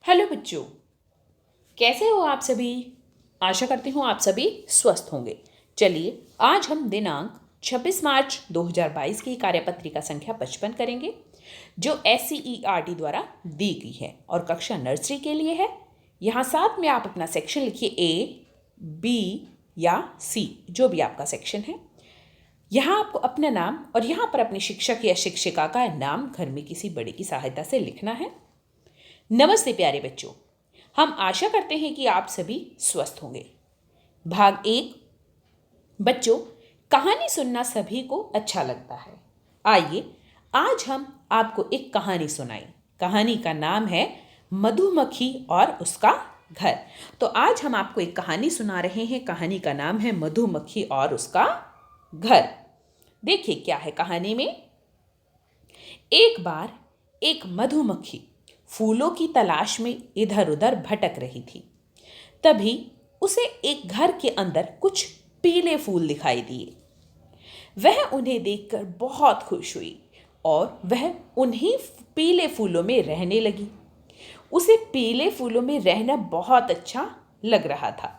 Hello बच्चों, कैसे हो आप सभी। आशा करती हूँ आप सभी स्वस्थ होंगे। चलिए आज हम दिनांक 26 मार्च 2022 की कार्यपत्रिका संख्या 55 करेंगे, जो SCERT द्वारा दी गई है और कक्षा नर्सरी के लिए है। यहाँ साथ में आप अपना सेक्शन लिखिए, A, B या C, जो भी आपका सेक्शन है। यहाँ आपको अपना नाम और यहाँ पर अपने शिक्षक या शिक्षिका का नाम घर में किसी बड़े की सहायता से लिखना है। नमस्ते प्यारे बच्चों, हम आशा करते हैं कि आप सभी स्वस्थ होंगे। भाग 1। बच्चों, कहानी सुनना सभी को अच्छा लगता है। आइए आज हम आपको एक कहानी सुनाएं। कहानी का नाम है मधुमक्खी और उसका घर। तो आज हम आपको एक कहानी सुना रहे हैं। कहानी का नाम है मधुमक्खी और उसका घर। देखिए क्या है कहानी में। एक बार एक मधुमक्खी फूलों की तलाश में इधर उधर भटक रही थी। तभी उसे एक घर के अंदर कुछ पीले फूल दिखाई दिए। वह उन्हें देखकर बहुत खुश हुई और वह उन्हीं पीले फूलों में रहने लगी। उसे पीले फूलों में रहना बहुत अच्छा लग रहा था।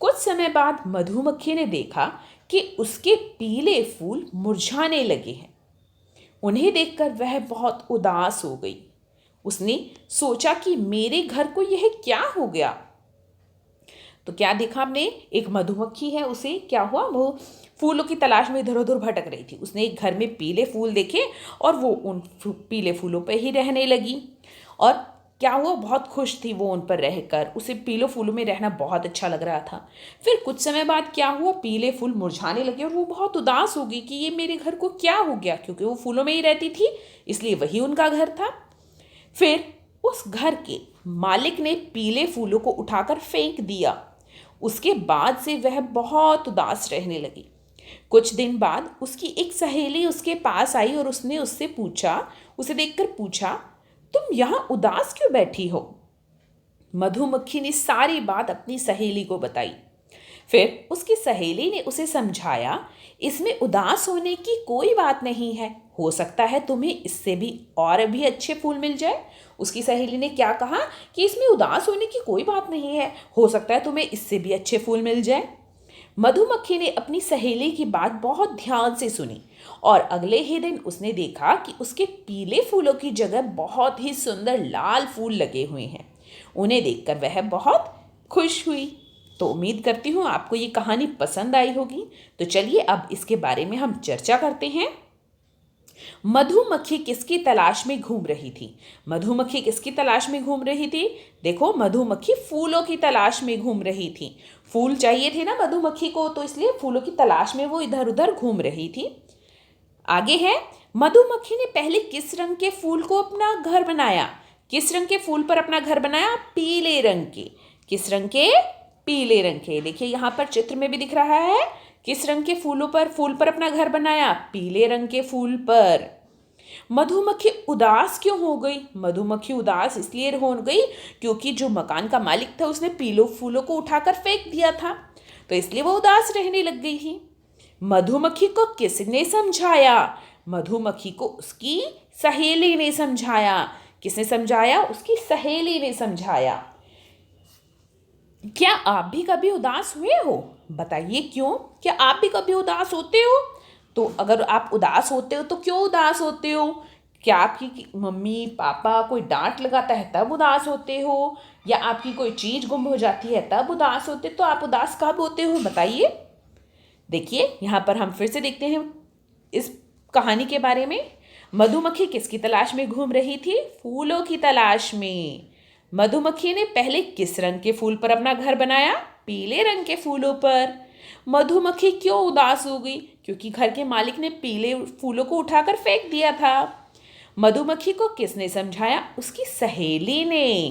कुछ समय बाद मधुमक्खी ने देखा कि उसके पीले फूल मुरझाने लगे हैं। उन्हें देखकर वह बहुत उदास हो गई। उसने सोचा कि मेरे घर को यह क्या हो गया। तो क्या देखा आपने, एक मधुमक्खी है, उसे क्या हुआ, वो फूलों की तलाश में इधर उधर भटक रही थी। उसने एक घर में पीले फूल देखे और वो उन पीले फूलों पर ही रहने लगी। और क्या हुआ, बहुत खुश थी वो उन पर रहकर। उसे पीले फूलों में रहना बहुत अच्छा लग रहा था। फिर कुछ समय बाद क्या हुआ, पीले फूल मुरझाने लगे और वो बहुत उदास हो गई कि ये मेरे घर को क्या हो गया, क्योंकि वो फूलों में ही रहती थी, इसलिए वही उनका घर था। फिर उस घर के मालिक ने पीले फूलों को उठाकर फेंक दिया। उसके बाद से वह बहुत उदास रहने लगी। कुछ दिन बाद उसकी एक सहेली उसके पास आई और उसने उसे देखकर पूछा, तुम यहाँ उदास क्यों बैठी हो। मधुमक्खी ने सारी बात अपनी सहेली को बताई। फिर उसकी सहेली ने उसे समझाया, इसमें उदास होने की कोई बात नहीं है, हो सकता है तुम्हें इससे भी और भी अच्छे फूल मिल जाए। उसकी सहेली ने क्या कहा कि इसमें उदास होने की कोई बात नहीं है, हो सकता है तुम्हें इससे भी अच्छे फूल मिल जाए। मधुमक्खी ने अपनी सहेली की बात बहुत ध्यान से सुनी और अगले ही दिन उसने देखा कि उसके पीले फूलों की जगह बहुत ही सुंदर लाल फूल लगे हुए हैं। उन्हें देखकर वह बहुत खुश हुई। तो उम्मीद करती हूँ आपको ये कहानी पसंद आई होगी। तो चलिए अब इसके बारे में हम चर्चा करते हैं। मधुमक्खी किसकी तलाश में घूम रही थी। मधुमक्खी किसकी तलाश में घूम रही थी। देखो, मधुमक्खी फूलों की तलाश में घूम रही थी। फूल चाहिए थे ना मधुमक्खी को, तो इसलिए फूलों की तलाश में वो इधर उधर घूम रही थी। आगे है, मधुमक्खी ने पहले किस रंग के फूल को अपना घर बनाया। किस रंग के फूल पर अपना घर बनाया, पीले रंग के। किस रंग के, पीले रंग के। देखिए यहाँ पर चित्र में भी दिख रहा है, किस रंग के फूल पर अपना घर बनाया, पीले रंग के फूल पर। मधुमक्खी उदास क्यों हो गई। मधुमक्खी उदास इसलिए हो गई क्योंकि जो मकान का मालिक था उसने पीले फूलों को उठाकर फेंक दिया था, तो इसलिए वो उदास रहने लग गई थी। मधुमक्खी को किसने समझाया। मधुमक्खी को उसकी सहेली ने समझाया। किसने समझाया, उसकी सहेली ने समझाया। क्या आप भी कभी उदास हुए हो, बताइए क्यों। क्या आप भी कभी उदास होते हो। तो अगर आप उदास होते हो तो क्यों उदास होते हो। क्या आपकी मम्मी पापा कोई डांट लगाता है तब उदास होते हो, या आपकी कोई चीज़ गुम हो जाती है तब उदास होते। तो आप उदास कब होते हो, बताइए। देखिए यहाँ पर हम फिर से देखते हैं इस कहानी के बारे में। मधुमक्खी किसकी तलाश में घूम रही थी, फूलों की तलाश में। मधुमक्खी ने पहले किस रंग के फूल पर अपना घर बनाया, पीले रंग के फूलों पर। मधुमक्खी क्यों उदास हो गई, क्योंकि घर के मालिक ने पीले फूलों को उठाकर फेंक दिया था। मधुमक्खी को किसने समझाया, उसकी सहेली ने।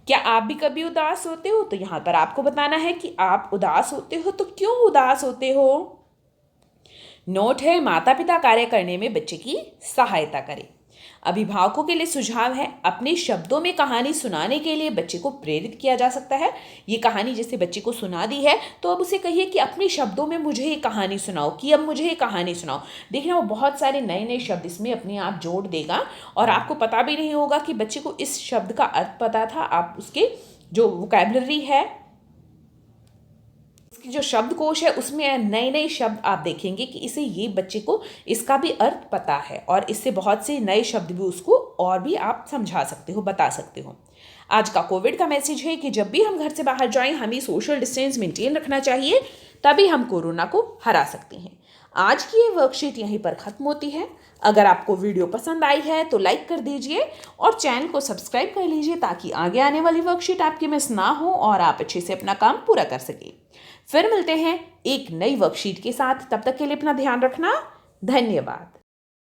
क्या आप भी कभी उदास होते हो, तो यहाँ पर आपको बताना है कि आप उदास होते हो तो क्यों उदास होते हो। नोट है, माता पिता कार्य करने में बच्चे की सहायता करें। अभिभावकों के लिए सुझाव है, अपने शब्दों में कहानी सुनाने के लिए बच्चे को प्रेरित किया जा सकता है। ये कहानी जैसे बच्चे को सुना दी है तो अब उसे कहिए कि अपने शब्दों में मुझे ये कहानी सुनाओ, कि अब मुझे ये कहानी सुनाओ। देखना वो बहुत सारे नए नए शब्द इसमें अपने आप जोड़ देगा और आपको पता भी नहीं होगा कि बच्चे को इस शब्द का अर्थ पता था। आप उसके जो वोकैबुलरी है, इसकी जो शब्दकोश है, उसमें नए नए शब्द आप देखेंगे कि इसे ये बच्चे को इसका भी अर्थ पता है और इससे बहुत से नए शब्द भी उसको और भी आप समझा सकते हो, बता सकते हो। आज का कोविड का मैसेज है कि जब भी हम घर से बाहर जाएं हमें सोशल डिस्टेंस मेंटेन रखना चाहिए, तभी हम कोरोना को हरा सकते हैं। आज की ये वर्कशीट यहीं पर ख़त्म होती है। अगर आपको वीडियो पसंद आई है तो लाइक कर दीजिए और चैनल को सब्सक्राइब कर लीजिए ताकि आगे आने वाली वर्कशीट आपकी मिस ना हो और आप अच्छे से अपना काम पूरा कर सकें। फिर मिलते हैं एक नई वर्कशीट के साथ, तब तक के लिए अपना ध्यान रखना। धन्यवाद।